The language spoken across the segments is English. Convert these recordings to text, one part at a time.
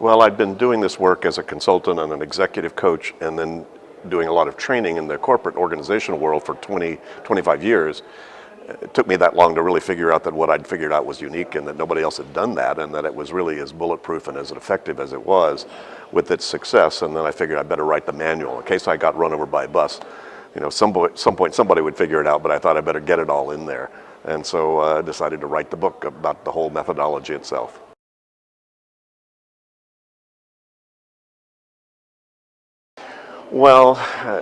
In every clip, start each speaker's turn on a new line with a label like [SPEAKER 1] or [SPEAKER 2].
[SPEAKER 1] Well, I'd been doing this work as a consultant and an executive coach, and then doing a lot of training in the corporate organizational world for 20, 25 years. It took me that long to really figure out that what I'd figured out was unique and that nobody else had done that, and that it was really as bulletproof and as effective as it was with its success. And then I figured I better write the manual in case I got run over by a bus. Some point somebody would figure it out, but I thought I better get it all in there. And so I decided to write the book about the whole methodology itself. Well,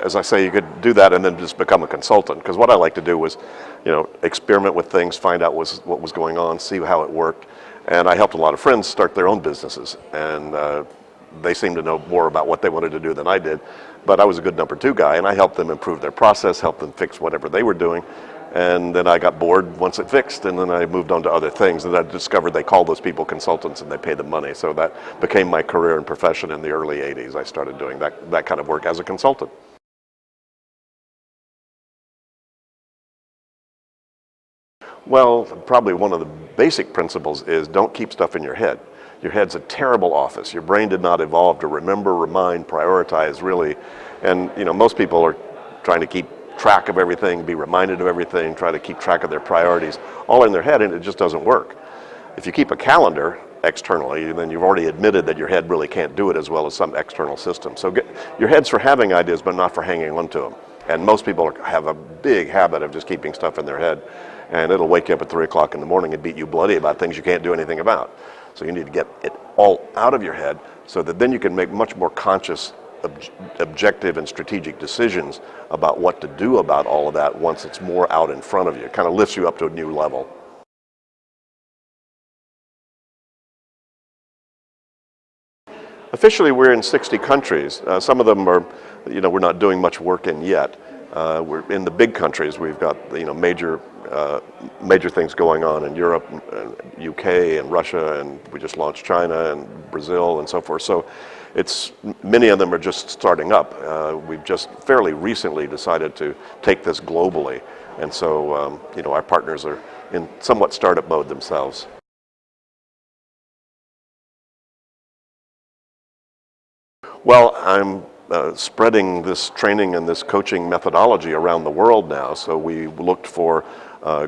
[SPEAKER 1] as I say, you could do that and then just become a consultant, because what I like to do was, experiment with things, find out what was going on, see how it worked. And I helped a lot of friends start their own businesses, and they seemed to know more about what they wanted to do than I did. But I was a good number two guy, and I helped them improve their process, helped them fix whatever they were doing. And then I got bored once it fixed, and then I moved on to other things. And I discovered they call those people consultants and they pay them money. So that became my career and profession in the early 80s. I started doing that kind of work as a consultant. Well, probably one of the basic principles is don't keep stuff in your head. Your head's a terrible office. Your brain did not evolve to remember, remind, prioritize, really. And most people are trying to keep track of everything, be reminded of everything, try to keep track of their priorities, all in their head, and it just doesn't work. If you keep a calendar externally, then you've already admitted that your head really can't do it as well as some external system. So your head's for having ideas, but not for hanging on to them. And most people have a big habit of just keeping stuff in their head, and it'll wake you up at 3 o'clock in the morning and beat you bloody about things you can't do anything about. So you need to get it all out of your head so that then you can make much more conscious, objective and strategic decisions about what to do about all of that once it's more out in front of you. It kind of lifts you up to a new level. Officially, we're in 60 countries. Some of them are, we're not doing much work in yet. We're in the big countries. We've got, major things going on in Europe, UK, and Russia, and we just launched China and Brazil and so forth. So many of them are just starting up. We've just fairly recently decided to take this globally, and so our partners are in somewhat startup mode themselves. Well, I'm spreading this training and this coaching methodology around the world now, so we looked for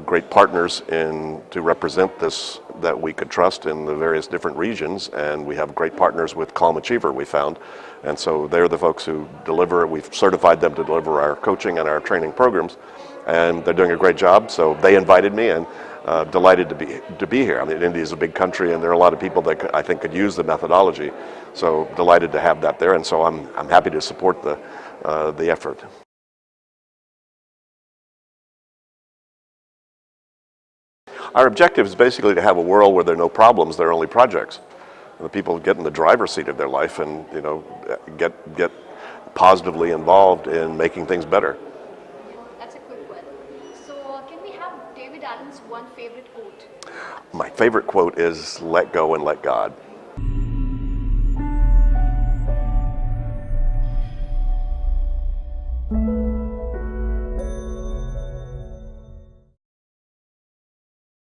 [SPEAKER 1] great partners to represent this that we could trust in the various different regions, and we have great partners with Calm Achiever, we found, and so they're the folks who deliver. We've certified them to deliver our coaching and our training programs, and they're doing a great job. So they invited me, and delighted to be here. I mean, India is a big country, and there are a lot of people that I think could use the methodology. So delighted to have that there, and so I'm happy to support the effort. Our objective is basically to have a world where there are no problems, there are only projects. And the people get in the driver's seat of their life and get positively involved in making things better.
[SPEAKER 2] That's a quick one. So can we have David Allen's one favorite quote?
[SPEAKER 1] My favorite quote is, "Let go and let God."